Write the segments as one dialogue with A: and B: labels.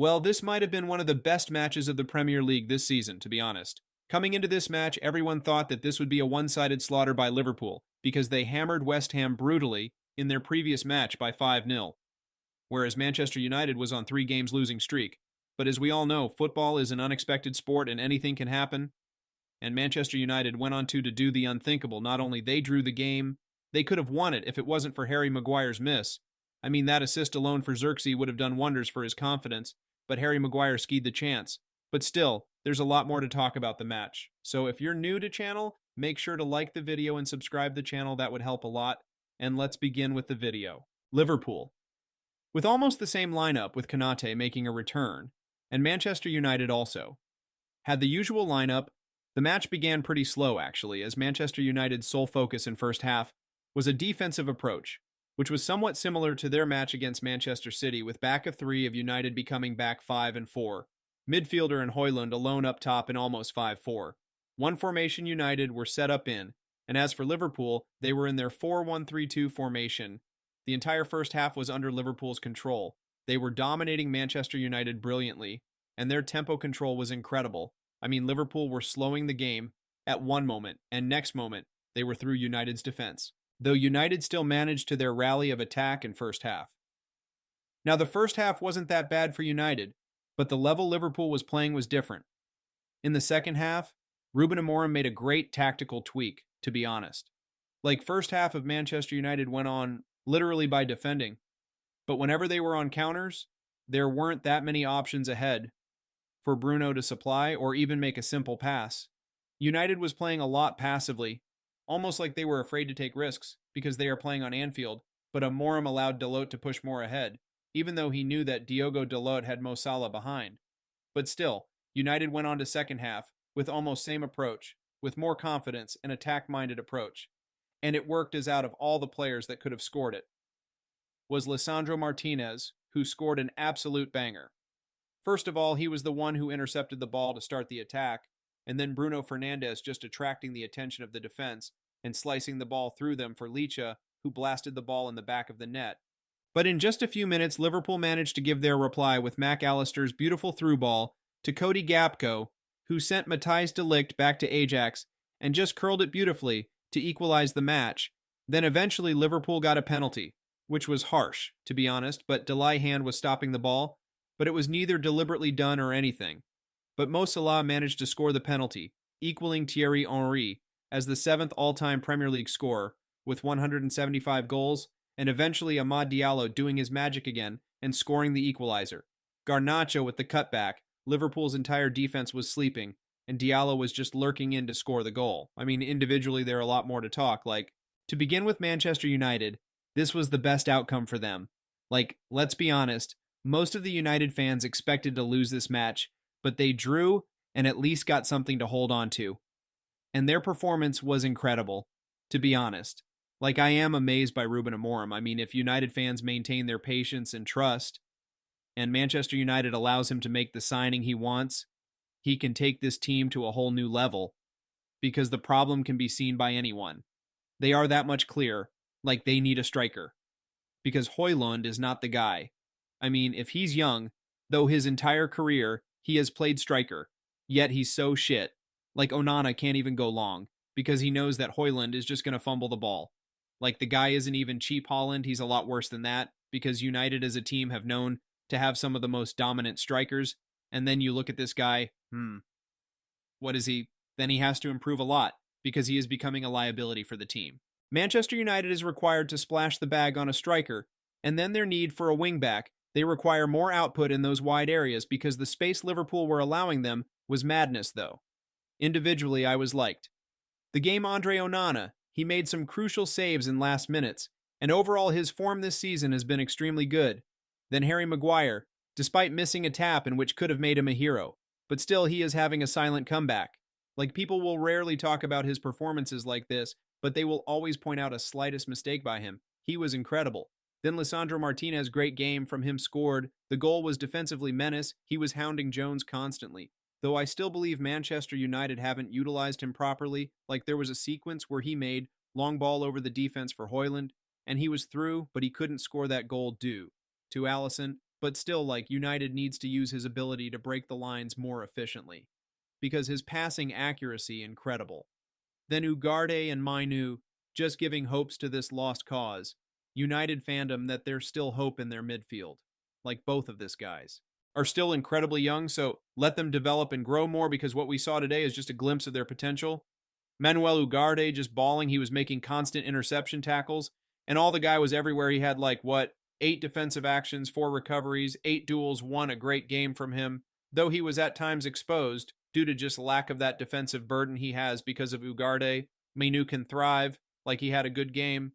A: Well, this might have been one of the best matches of the Premier League this season, to be honest. Coming into this match, everyone thought that this would be a one-sided slaughter by Liverpool because they hammered West Ham brutally in their previous match by 5-0, whereas Manchester United was on 3 games losing streak. But as we all know, football is an unexpected sport and anything can happen, and Manchester United went on to do the unthinkable. Not only they drew the game, they could have won it if it wasn't for Harry Maguire's miss. I mean, that assist alone for Xerxes would have done wonders for his confidence, but Harry Maguire skied the chance. But still, there's a lot more to talk about the match. So if you're new to channel, make sure to like the video and subscribe the channel. That would help a lot. And let's begin with the video. Liverpool. With almost the same lineup, with Konate making a return, and Manchester United also had the usual lineup. The match began pretty slow, actually, as Manchester United's sole focus in first half was a defensive approach, which was somewhat similar to their match against Manchester City, with back of 3 of United becoming back 5 and 4. Midfielder and Højlund alone up top in almost 5-4. One formation United were set up in, and as for Liverpool, they were in their 4-1-3-2 formation. The entire first half was under Liverpool's control. They were dominating Manchester United brilliantly, and their tempo control was incredible. I mean, Liverpool were slowing the game at one moment, and next moment, they were through United's defense, though United still managed to their rally of attack in first half. Now, the first half wasn't that bad for United, but the level Liverpool was playing was different. In the second half, Ruben Amorim made a great tactical tweak, to be honest. Like, first half of Manchester United went on literally by defending, but whenever they were on counters, there weren't that many options ahead for Bruno to supply or even make a simple pass. United was playing a lot passively, almost like they were afraid to take risks because they are playing on Anfield, but Amorim allowed Dalot to push more ahead, even though he knew that Diogo Dalot had Mo Salah behind. But still, United went on to second half with almost same approach, with more confidence and attack-minded approach. And it worked, as out of all the players that could have scored it was Lisandro Martinez, who scored an absolute banger. First of all, he was the one who intercepted the ball to start the attack, and then Bruno Fernandes just attracting the attention of the defense and slicing the ball through them for Licha, who blasted the ball in the back of the net. But in just a few minutes, Liverpool managed to give their reply with Mac Allister's beautiful through ball to Cody Gakpo, who sent Matthijs de Ligt back to Ajax and just curled it beautifully to equalize the match. Then eventually Liverpool got a penalty, which was harsh, to be honest, but Delai's hand was stopping the ball, but it was neither deliberately done or anything. But Mo Salah managed to score the penalty, equaling Thierry Henry as the 7th all-time Premier League scorer with 175 goals, and eventually Amad Diallo doing his magic again and scoring the equalizer. Garnacho with the cutback. Liverpool's entire defense was sleeping, and Diallo was just lurking in to score the goal. I mean, individually there are a lot more to talk. Like, to begin with Manchester United, this was the best outcome for them. Like, let's be honest, most of the United fans expected to lose this match, but they drew and at least got something to hold on to. And their performance was incredible, to be honest. Like, I am amazed by Ruben Amorim. I mean, if United fans maintain their patience and trust, and Manchester United allows him to make the signing he wants, he can take this team to a whole new level, because the problem can be seen by anyone. They are that much clear, like they need a striker, because Højlund is not the guy. I mean, if he's young, though his entire career he has played striker, yet he's so shit. Like, Onana can't even go long, because he knows that Højlund is just going to fumble the ball. Like, the guy isn't even cheap Holland, he's a lot worse than that, because United as a team have known to have some of the most dominant strikers, and then you look at this guy, what is he? Then he has to improve a lot, because he is becoming a liability for the team. Manchester United is required to splash the bag on a striker, and then their need for a wingback. They require more output in those wide areas, because the space Liverpool were allowing them was madness, though. Individually, I was liked. The game Andre Onana, he made some crucial saves in last minutes, and overall his form this season has been extremely good. Then Harry Maguire, despite missing a tap in which could have made him a hero, but still he is having a silent comeback. Like, people will rarely talk about his performances like this, but they will always point out a slightest mistake by him. He was incredible. Then Lisandro Martinez, great game from him scored. The goal was defensively menace. He was hounding Jones constantly. Though I still believe Manchester United haven't utilized him properly. Like, there was a sequence where he made long ball over the defense for Højlund, and he was through, but he couldn't score that goal due to Alisson. but still, like, United needs to use his ability to break the lines more efficiently, because his passing accuracy incredible. Then Ugarte and Mainu just giving hopes to this lost cause. United fandom that there's still hope in their midfield, like both of these guys are still incredibly young, so let them develop and grow more because what we saw today is just a glimpse of their potential. Manuel Ugarte just balling, he was making constant interception tackles, and all the guy was everywhere. He had like, what, 8 defensive actions, 4 recoveries, 8 duels, won a great game from him, though he was at times exposed due to just lack of that defensive burden he has because of Ugarte. Mainu can thrive, like he had a good game.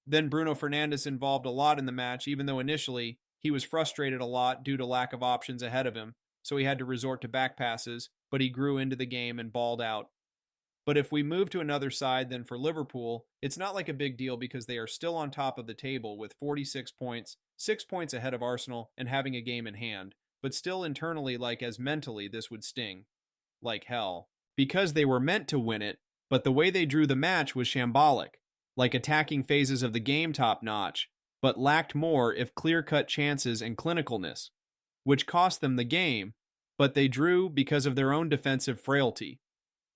A: Then Bruno Fernandes involved a lot in the match, even though initially he was frustrated a lot due to lack of options ahead of him, so he had to resort to back passes, but he grew into the game and balled out. But if we move to another side, then for Liverpool, it's not like a big deal because they are still on top of the table with 46 points, 6 points ahead of Arsenal, and having a game in hand. But still internally, like as mentally, this would sting like hell. Because they were meant to win it, but the way they drew the match was shambolic, like attacking phases of the game top notch, but lacked more if clear-cut chances and clinicalness, which cost them the game, but they drew because of their own defensive frailty.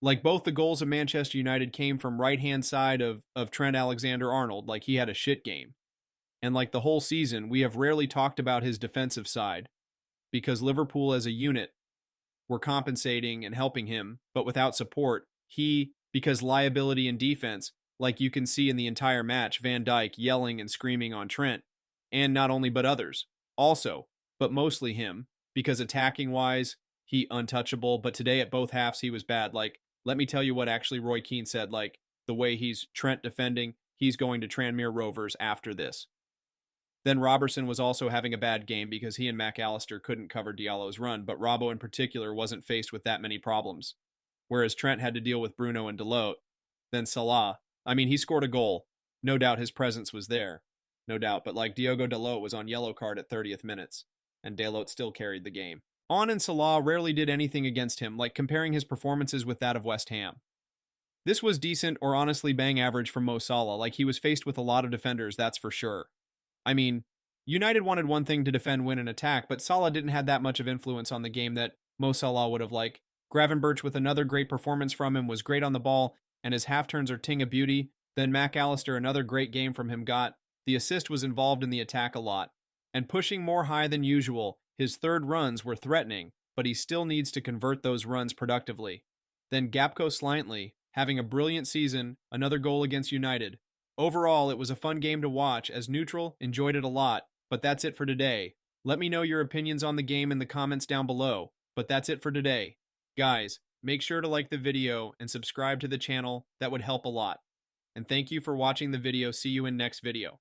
A: Like both the goals of Manchester United came from right-hand side of Trent Alexander-Arnold, like he had a shit game. And like the whole season, we have rarely talked about his defensive side, because Liverpool as a unit were compensating and helping him, but without support, because liability in defense, like you can see in the entire match, Van Dijk yelling and screaming on Trent, and not only but others, also, but mostly him, because attacking-wise, he untouchable, but today at both halves he was bad. Like, let me tell you what actually Roy Keane said, like, the way he's Trent defending, he's going to Tranmere Rovers after this. Then Robertson was also having a bad game because he and McAllister couldn't cover Diallo's run, but Robbo in particular wasn't faced with that many problems. Whereas Trent had to deal with Bruno and Dalot. Then Salah, I mean, he scored a goal. No doubt his presence was there. No doubt, but like Diogo Dalot was on yellow card at 30th minutes, and Dalot still carried the game. On and Salah rarely did anything against him, like comparing his performances with that of West Ham. This was decent or honestly bang average from Mo Salah, like he was faced with a lot of defenders, that's for sure. I mean, United wanted one thing to defend, win, and attack, but Salah didn't have that much of influence on the game that Mo Salah would have liked. Gravenberch with another great performance from him was great on the ball, and his half-turns are ting of beauty. Then McAllister, another great game from him got. The assist was involved in the attack a lot. And pushing more high than usual, his third runs were threatening, but he still needs to convert those runs productively. Then Gakpo slightly, having a brilliant season, another goal against United. Overall, it was a fun game to watch. As neutral, enjoyed it a lot, but that's it for today. Let me know your opinions on the game in the comments down below, but that's it for today. Guys, make sure to like the video and subscribe to the channel, that would help a lot. And thank you for watching the video, see you in next video.